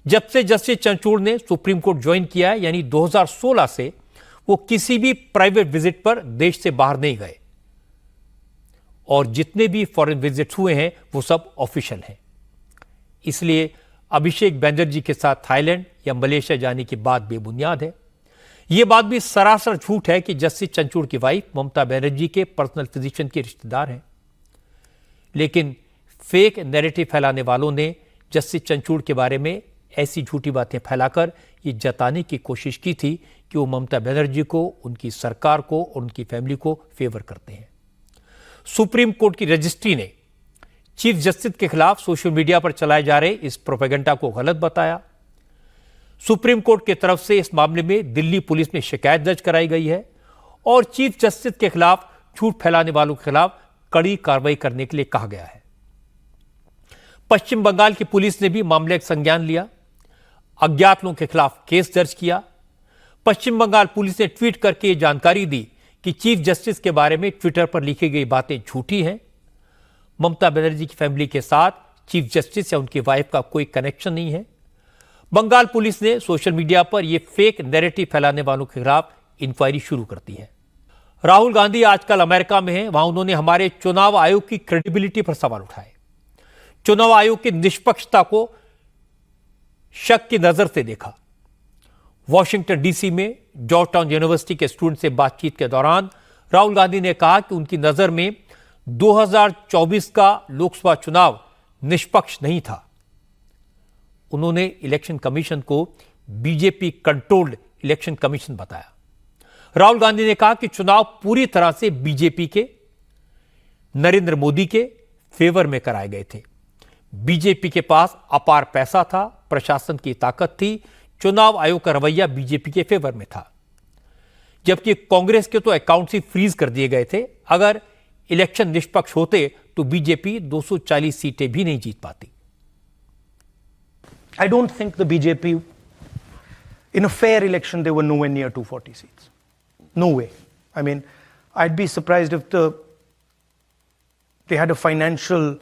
जब से जस्टिस चंद्रचूड़ ने सुप्रीम कोर्ट ज्वाइन किया है, यानी 2016 से वो किसी भी प्राइवेट विजिट पर देश से बाहर नहीं गए और जितने भी फॉरेन विजिट्स हुए हैं वो सब ऑफिशियल हैं। इसलिए अभिषेक बनर्जी के साथ थाईलैंड या मलेशिया जाने की बात बेबुनियाद है। यह बात भी सरासर झूठ है कि जस्टिस चंद्रचूड़ की वाइफ ममता बनर्जी के पर्सनल फिजिशियन के रिश्तेदार हैं। लेकिन फेक नैरेटिव फैलाने वालों ने जस्टिस चंद्रचूड़ के बारे में ऐसी झूठी बातें फैलाकर ये जताने की कोशिश की थी कि वो ममता बनर्जी को, उनकी सरकार को और उनकी फैमिली को फेवर करते हैं। सुप्रीम कोर्ट की रजिस्ट्री ने चीफ जस्टिस के खिलाफ सोशल मीडिया पर चलाए जा रहे इस प्रोपेगेंडा को गलत बताया। सुप्रीम कोर्ट की तरफ से इस मामले में दिल्ली पुलिस में शिकायत दर्ज कराई गई है और चीफ जस्टिस के खिलाफ झूठ फैलाने वालों के खिलाफ कड़ी कार्रवाई करने के लिए कहा गया है। पश्चिम बंगाल की पुलिस ने भी मामले का संज्ञान लिया, अज्ञात लोगों के खिलाफ केस दर्ज किया। पश्चिम बंगाल पुलिस ने ट्वीट करके यह जानकारी दी कि चीफ जस्टिस के बारे में ट्विटर पर लिखी गई बातें झूठी हैं। ममता बनर्जी की फैमिली के साथ चीफ जस्टिस या उनकी वाइफ का कोई कनेक्शन नहीं है। बंगाल पुलिस ने सोशल मीडिया पर यह फेक नैरेटिव फैलाने वालों के खिलाफ इंक्वायरी शुरू कर दी है। राहुल गांधी आजकल अमेरिका में हैं, वहां उन्होंने हमारे चुनाव आयोग की क्रेडिबिलिटी पर सवाल उठाए। चुनाव आयोग की निष्पक्षता को शक की नजर से देखा। वॉशिंगटन डीसी में जॉर्जटाउन यूनिवर्सिटी के स्टूडेंट से बातचीत के दौरान राहुल गांधी ने कहा कि उनकी नजर में 2024 का लोकसभा चुनाव निष्पक्ष नहीं था। उन्होंने इलेक्शन कमीशन को बीजेपी कंट्रोल्ड इलेक्शन कमीशन बताया। राहुल गांधी ने कहा कि चुनाव पूरी तरह से बीजेपी के, नरेंद्र मोदी के फेवर में कराए गए थे। बीजेपी के पास अपार पैसा था, प्रशासन की ताकत थी, चुनाव आयोग का रवैया बीजेपी के फेवर में था, जबकि कांग्रेस के तो अकाउंट्स ही फ्रीज कर दिए गए थे। अगर इलेक्शन निष्पक्ष होते तो बीजेपी 240 सीटें भी नहीं जीत पाती। I don't think the BJP, in a fair election, they were nowhere near 240 seats. No way. I mean, I'd be surprised if they had a financial,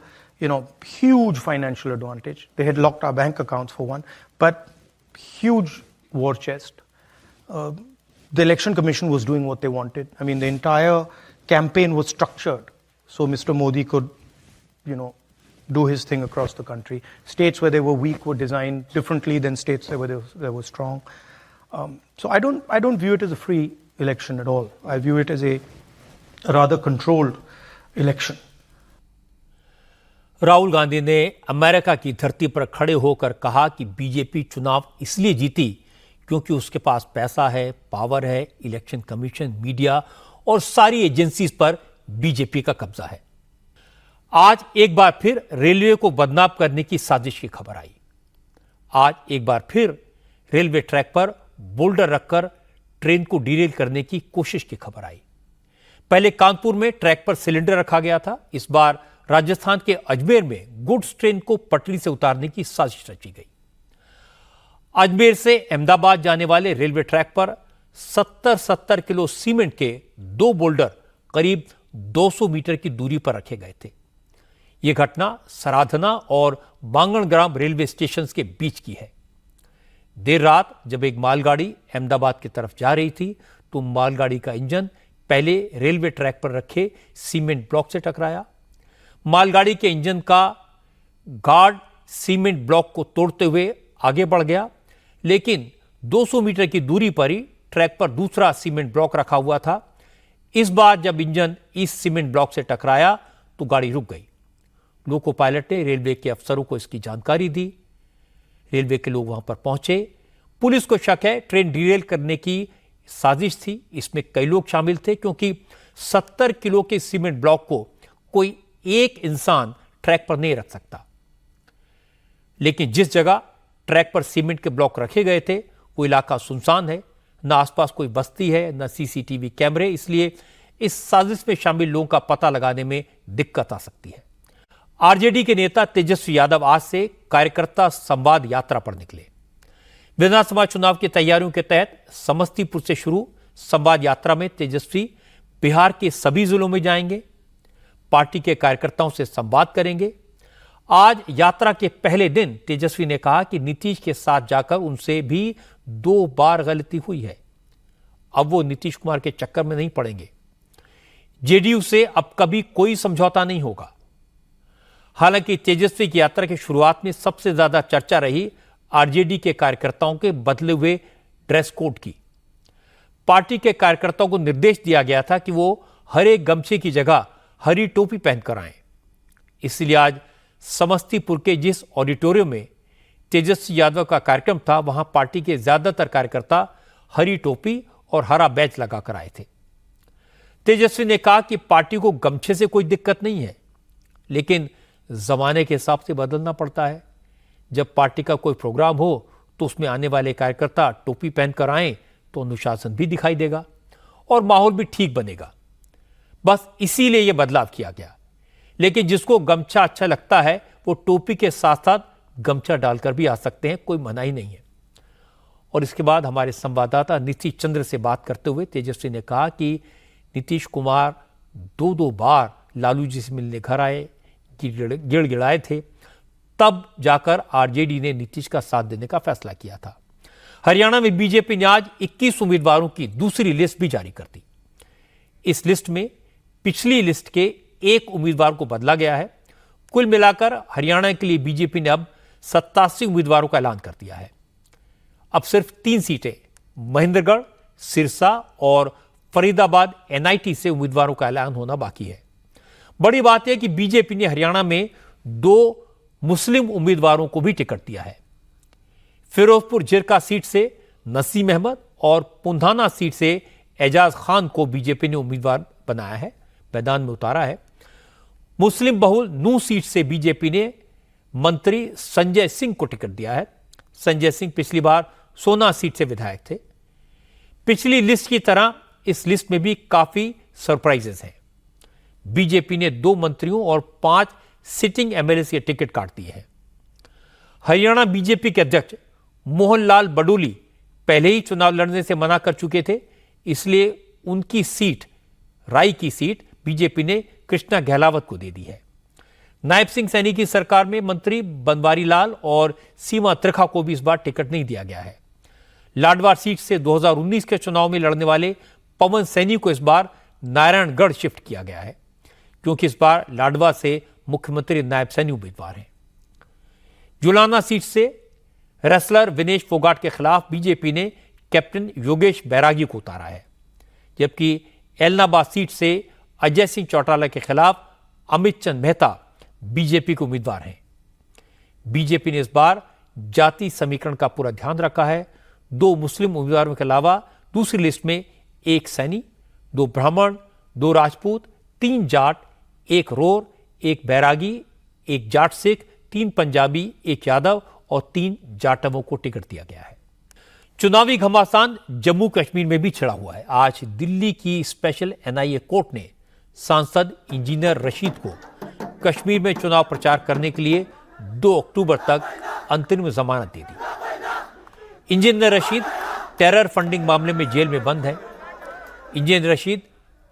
huge financial advantage. They had locked our bank accounts for one, but huge war chest. The election commission was doing what they wanted. I mean, the entire campaign was structured so Mr. Modi could, do his thing across the country. States where they were weak were designed differently than states where they were strong. So I don't view it as a free election at all. I view it as a rather controlled election. Rahul Gandhi ने America की धरती पर खड़े होकर कहा कि BJP चुनाव इसलिए जीती क्योंकि उसके पास पैसा है, पावर है, इलेक्शन कमीशन, मीडिया और सारी एजेंसीज पर बीजेपी का कब्जा है। आज एक बार फिर रेलवे को बदनाम करने की साजिश की खबर आई। आज एक बार फिर रेलवे ट्रैक पर बोल्डर रखकर ट्रेन को डिरेल करने की कोशिश की खबर आई। पहले कानपुर में ट्रैक पर सिलेंडर रखा गया था। इस बार राजस्थान के अजमेर में गुड्स ट्रेन को पटरी से उतारने की साजिश रची गई। अजमेर से अहमदाबाद जाने वाले रेलवे ट्रैक पर 70 किलो सीमेंट के 2 बोल्डर करीब 200 मीटर की दूरी पर रखे गए थे। यह घटना सराधना और बांगणग्राम रेलवे स्टेशन के बीच की है। देर रात जब एक मालगाड़ी अहमदाबाद की तरफ जा रही थी तो मालगाड़ी का इंजन पहले रेलवे ट्रैक पर रखे सीमेंट ब्लॉक से टकराया। मालगाड़ी के इंजन का गार्ड सीमेंट ब्लॉक को तोड़ते हुए आगे बढ़ गया, लेकिन 200 मीटर की दूरी पर ही ट्रैक पर दूसरा सीमेंट ब्लॉक रखा हुआ था। इस बार जब इंजन इस सीमेंट ब्लॉक से टकराया तो गाड़ी रुक गई। लोको पायलट ने रेलवे के अफसरों को इसकी जानकारी दी। रेलवे के लोग वहां पर पहुंचे। पुलिस को शक है ट्रेन डिरेल करने की साजिश थी। इसमें कई लोग शामिल थे क्योंकि 70 किलो के सीमेंट ब्लॉक को कोई एक इंसान ट्रैक पर नहीं रख सकता। लेकिन जिस जगह ट्रैक पर सीमेंट के ब्लॉक रखे गए थे वो इलाका सुनसान है, न आसपास कोई बस्ती है, न सीसीटीवी कैमरे। इसलिए इस साजिश में शामिल लोगों का पता लगाने में दिक्कत आ सकती है। आरजेडी के नेता तेजस्वी यादव आज से कार्यकर्ता संवाद यात्रा पर निकले। विधानसभा चुनाव की तैयारियों के तहत समस्तीपुर से शुरू संवाद यात्रा में तेजस्वी बिहार के सभी जिलों में जाएंगे, पार्टी के कार्यकर्ताओं से संवाद करेंगे। आज यात्रा के पहले दिन तेजस्वी ने कहा कि नीतीश के साथ जाकर उनसे भी 2 बार गलती हुई है। अब वो नीतीश कुमार के चक्कर में नहीं पड़ेंगे। जेडीयू से अब कभी कोई समझौता नहीं होगा। हालांकि तेजस्वी की यात्रा की शुरुआत में सबसे ज्यादा चर्चा रही आरजेडी के कार्यकर्ताओं के बदले हुए ड्रेस कोड की। पार्टी के कार्यकर्ताओं को निर्देश दिया गया था कि वो हरे गमछे की जगह हरी टोपी पहनकर आएं। इसलिए आज समस्तीपुर के जिस ऑडिटोरियम में तेजस्वी यादव का कार्यक्रम था, वहां पार्टी के ज्यादातर कार्यकर्ता हरी टोपी और हरा बैच लगाकर आए थे। तेजस्वी ने कहा कि पार्टी को गमछे से कोई दिक्कत नहीं है, लेकिन जमाने के हिसाब से बदलना पड़ता है। जब पार्टी का कोई प्रोग्राम हो तो उसमें आने वाले कार्यकर्ता टोपी पहनकर आए तो अनुशासन भी दिखाई देगा और माहौल भी ठीक बनेगा। बस इसीलिए यह बदलाव किया गया। लेकिन जिसको गमछा अच्छा लगता है वो टोपी के साथ साथ गमछा डालकर भी आ सकते हैं, कोई मनाही नहीं है। और इसके बाद हमारे संवाददाता नीतीश चंद्र से बात करते हुए तेजस्वी ने कहा कि नीतीश कुमार 2 बार लालू जी से मिलने घर आए, गिड़गिड़ाए थे, तब जाकर आरजेडी ने नीतीश का साथ देने का फैसला किया था। हरियाणा में बीजेपी ने आज 21 उम्मीदवारों की दूसरी लिस्ट भी जारी कर दी। इस लिस्ट में पिछली लिस्ट के एक उम्मीदवार को बदला गया है। कुल मिलाकर हरियाणा के लिए बीजेपी ने अब 87 उम्मीदवारों का ऐलान कर दिया है। अब सिर्फ 3 सीटें महेंद्रगढ़, सिरसा और फरीदाबाद एनआईटी से उम्मीदवारों का ऐलान होना बाकी है। बड़ी बात यह कि बीजेपी ने हरियाणा में 2 मुस्लिम उम्मीदवारों को भी टिकट दिया है। फिरोजपुर जिरका सीट से नसीम अहमद और पुंधाना सीट से एजाज खान को बीजेपी ने उम्मीदवार बनाया है, मैदान में उतारा है। मुस्लिम बहुल नूह सीट से बीजेपी ने मंत्री संजय सिंह को टिकट दिया है। संजय सिंह पिछली बार सोना सीट से विधायक थे। पिछली लिस्ट की तरह इस लिस्ट में भी काफी सरप्राइजेस हैं। बीजेपी ने 2 मंत्रियों और 5 सिटिंग एमएलए के टिकट काट दिए हैं। हरियाणा बीजेपी के अध्यक्ष मोहनलाल बडोली पहले ही चुनाव लड़ने से मना कर चुके थे, इसलिए उनकी सीट, राई की सीट, बीजेपी ने कृष्णा गहलावत को दे दी है। नायब सिंह सैनी की सरकार में मंत्री बनवारी लाल और सीमा त्रिखा को भी इस बार टिकट नहीं दिया गया है। लाडवा सीट से 2019 के चुनाव में लड़ने वाले पवन सैनी को इस बार नारायणगढ़ शिफ्ट किया गया है, क्योंकि इस बार लाडवा से मुख्यमंत्री नायब सैनी उम्मीदवार हैं। जुलाना सीट से रेसलर विनेश फोगाट के खिलाफ बीजेपी ने कैप्टन योगेश बैरागी को उतारा है, जबकि एलनाबाद सीट से अजय सिंह चौटाला के खिलाफ अमित चंद मेहता बीजेपी के उम्मीदवार हैं। बीजेपी ने इस बार जाति समीकरण का पूरा ध्यान रखा है। 2 मुस्लिम उम्मीदवारों के अलावा दूसरी लिस्ट में 1 सैनी, 2 ब्राह्मण, 2 राजपूत, 3 जाट, 1 रोर, 1 बैरागी, 1 जाट सिख, 3 पंजाबी, 1 यादव और 3 जाटवों को टिकट दिया गया है। चुनावी घमासान जम्मू कश्मीर में भी छिड़ा हुआ है। आज दिल्ली की स्पेशल एनआईए कोर्ट ने सांसद इंजीनियर रशीद को कश्मीर में चुनाव प्रचार करने के लिए 2 अक्टूबर तक अंतरिम जमानत दे दी। इंजीनियर रशीद टेरर फंडिंग मामले में जेल में बंद है। इंजीनियर रशीद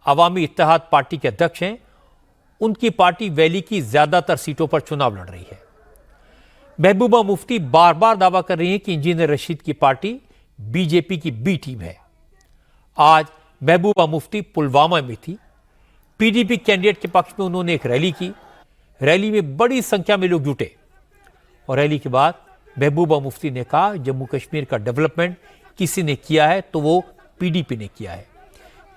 अवामी इत्तेहाद पार्टी के अध्यक्ष हैं। उनकी पार्टी वैली की ज्यादातर सीटों पर चुनाव लड़ रही है। महबूबा मुफ्ती बार बार दावा कर रही है कि इंजीनियर रशीद की पार्टी बीजेपी की बी टीम है। आज महबूबा मुफ्ती पुलवामा में थी। पीडीपी कैंडिडेट के पक्ष में उन्होंने एक रैली की। रैली में बड़ी संख्या में लोग जुटे और रैली के बाद महबूबा मुफ्ती ने कहा, जम्मू कश्मीर का डेवलपमेंट किसी ने किया है तो वो पीडीपी ने किया है।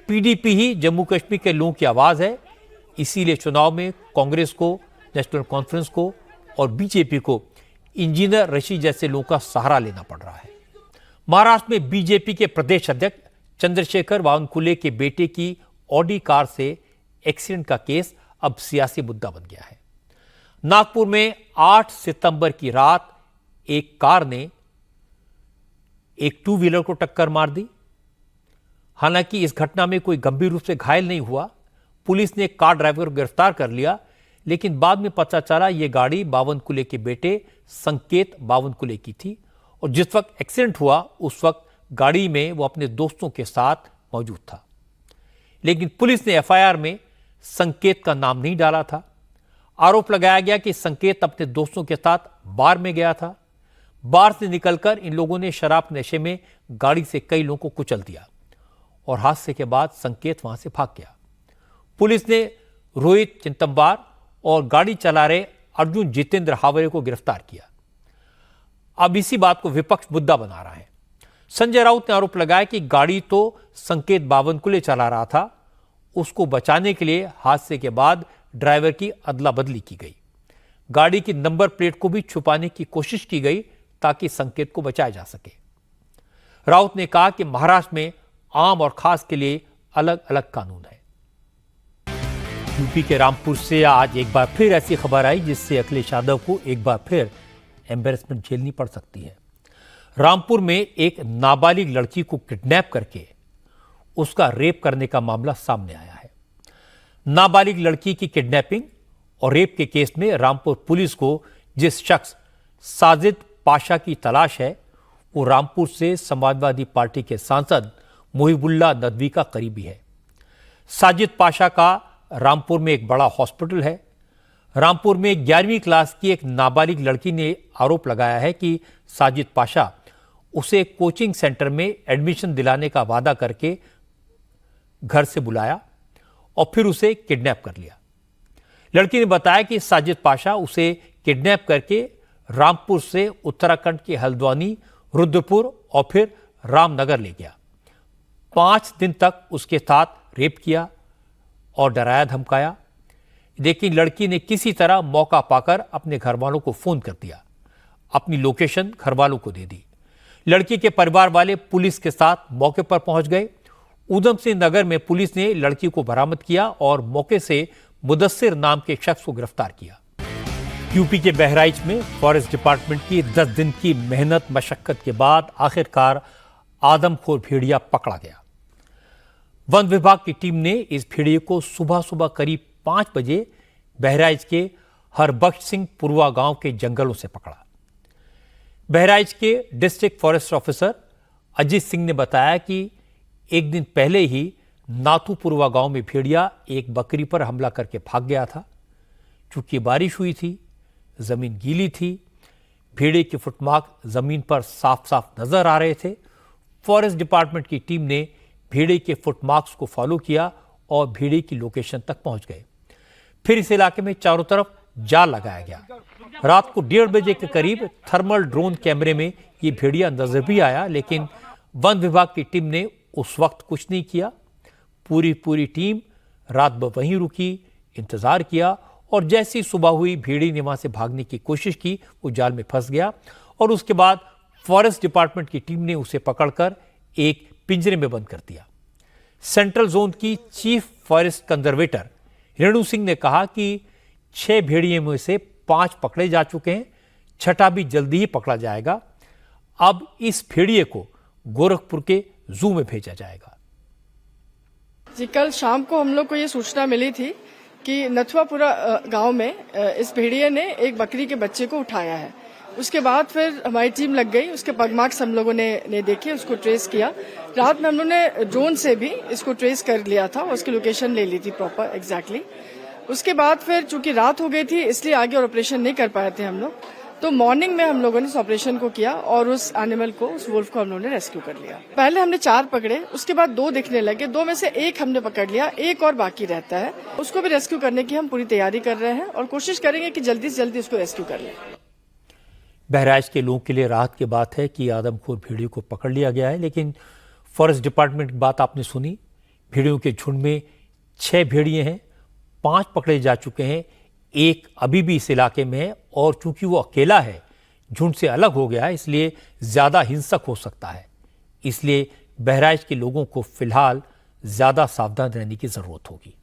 पीडीपी ही जम्मू कश्मीर के लोगों की आवाज है। इसीलिए चुनाव में कांग्रेस को, नेशनल कॉन्फ्रेंस को और बीजेपी को इंजीनियर रशीद जैसे लोगों का सहारा लेना पड़ रहा है। महाराष्ट्र में बीजेपी के प्रदेश अध्यक्ष चंद्रशेखर बावनकुले के बेटे की ऑडी कार से एक्सीडेंट का केस अब सियासी मुद्दा बन गया है। नागपुर में 8 सितंबर की रात एक कार ने एक 2 व्हीलर को टक्कर मार दी। हालांकि इस घटना में कोई गंभीर रूप से घायल नहीं हुआ। पुलिस ने कार ड्राइवर को गिरफ्तार कर लिया, लेकिन बाद में पता चला यह गाड़ी बावनकुले के बेटे संकेत बावनकुले की थी और जिस वक्त एक्सीडेंट हुआ उस वक्त गाड़ी में वो अपने दोस्तों के साथ मौजूद था। लेकिन पुलिस ने एफआईआर में संकेत का नाम नहीं डाला था। आरोप लगाया गया कि संकेत अपने दोस्तों के साथ बार में गया था। बार से निकलकर इन लोगों ने शराब नशे में गाड़ी से कई लोगों को कुचल दिया और हादसे के बाद संकेत वहां से भाग गया। पुलिस ने रोहित चिंतम्बार और गाड़ी चला रहे अर्जुन जितेंद्र हावरे को गिरफ्तार किया। अब इसी बात को विपक्ष मुद्दा बना रहा है। संजय राउत ने आरोप लगाया कि गाड़ी तो संकेत बावनकुले चला रहा था, उसको बचाने के लिए हादसे के बाद ड्राइवर की अदला बदली की गई। गाड़ी की नंबर प्लेट को भी छुपाने की कोशिश की गई ताकि संकेत को बचाया जा सके। राउत ने कहा कि महाराष्ट्र में आम और खास के लिए अलग अलग कानून है। यूपी के रामपुर से आज एक बार फिर ऐसी खबर आई जिससे अखिलेश यादव को एक बार फिर एम्बैरेसमेंट झेलनी पड़ सकती है। रामपुर में एक नाबालिग लड़की को किडनैप करके उसका रेप करने का मामला सामने आया है। नाबालिग लड़की की किडनैपिंग और रेप के केस में रामपुर पुलिस को जिस शख्स साजिद पाशा की तलाश है वो रामपुर से समाजवादी पार्टी के सांसद मुहिबुल्लाह नदवी का करीबी है। साजिद पाशा का रामपुर में एक बड़ा हॉस्पिटल है। रामपुर में 11वीं क्लास की एक नाबालिग लड़की ने आरोप लगाया है कि साजिद पाशा उसे कोचिंग सेंटर में एडमिशन दिलाने का वादा करके घर से बुलाया और फिर उसे किडनैप कर लिया। लड़की ने बताया कि साजिद पाशा उसे किडनैप करके रामपुर से उत्तराखंड के हल्द्वानी, रुद्रपुर और फिर रामनगर ले गया। 5 दिन तक उसके साथ रेप किया और डराया धमकाया, लेकिन लड़की ने किसी तरह मौका पाकर अपने घर वालों को फोन कर दिया। अपनी लोकेशन घर वालों को दे दी। लड़की के परिवार वाले पुलिस के साथ मौके पर पहुंच गए। उधम सिंह नगर में पुलिस ने लड़की को बरामद किया और मौके से मुदस्सिर नाम के शख्स को गिरफ्तार किया। यूपी के बहराइच में फॉरेस्ट डिपार्टमेंट की 10 दिन की मेहनत मशक्कत के बाद आखिरकार आदमखोर भेड़िया पकड़ा गया। वन विभाग की टीम ने इस भेड़िए को सुबह सुबह करीब 5 बजे बहराइच के हरबख्श सिंह पुरवा गांव के जंगलों से पकड़ा। बहराइच के district forest officer Ajit Singh ने बताया कि एक दिन पहले ही नाथूपुरवा गांव में भेड़िया एक बकरी पर हमला करके भाग गया था। चूंकि बारिश हुई थी, जमीन गीली थी, भेड़िए के फुटमार्क जमीन पर साफ साफ नजर आ रहे थे। फॉरेस्ट डिपार्टमेंट की टीम ने भेड़िए के फुटमार्क्स को फॉलो किया और भेड़िए की लोकेशन तक पहुंच गए। फिर इस इलाके में चारों तरफ जाल लगाया गया। रात को 1:30 बजे के करीब थर्मल ड्रोन कैमरे में ये भेड़िया नजर भी आया, लेकिन वन विभाग की टीम ने उस वक्त कुछ नहीं किया। पूरी टीम रात भर वहीं रुकी, इंतजार किया और जैसी सुबह हुई भेड़िए ने वहां से भागने की कोशिश की, वो जाल में फंस गया और उसके बाद फॉरेस्ट डिपार्टमेंट की टीम ने उसे पकड़कर एक पिंजरे में बंद कर दिया। सेंट्रल जोन की chief forest conservator Renu Singh ने कहा कि 6 भेड़िए में से 5 पकड़े जा चुके हैं, 6ठा भी जल्दी ही पकड़ा जाएगा। अब इस भेड़िए को गोरखपुर के जू में भेजा जाएगा। जी, कल शाम को हम लोग को ये सूचना मिली थी कि नथुआपुरा गांव में इस भेड़िए ने एक बकरी के बच्चे को उठाया है। उसके बाद फिर हमारी टीम लग गई, उसके पगमार्क्स हम लोगों ने देखे, उसको ट्रेस किया। रात में हम लोगों ने ड्रोन से भी इसको ट्रेस कर लिया था, उसकी लोकेशन ले ली थी प्रॉपर एग्जैक्टली। उसके बाद फिर चूंकि रात हो गई थी इसलिए आगे और ऑपरेशन नहीं कर पाए थे हम लोग, तो मॉर्निंग में हम लोगों ने इस ऑपरेशन को किया और उस एनिमल को, उस वुल्फ को हम लोगों ने रेस्क्यू कर लिया। पहले हमने 4 पकड़े, उसके बाद 2 दिखने लगे, 2 में से 1 हमने पकड़ लिया, 1 और बाकी रहता है। उसको भी रेस्क्यू करने की हम पूरी तैयारी कर रहे हैं और कोशिश करेंगे कि जल्दी से जल्दी उसको रेस्क्यू कर लें। बहराइच के लोगों के लिए राहत की बात है कि आदमखोर भेड़ियों को पकड़ लिया गया है, लेकिन फॉरेस्ट डिपार्टमेंट की बात आपने सुनी। भेड़ियों के झुंड में 6 भेड़िए हैं, 5 पकड़े जा चुके हैं, 1 अभी भी इस इलाके में है और चूंकि वो अकेला है, झुंड से अलग हो गया है, इसलिए ज्यादा हिंसक हो सकता है। इसलिए बहराइच के लोगों को फिलहाल ज्यादा सावधान रहने की जरूरत होगी।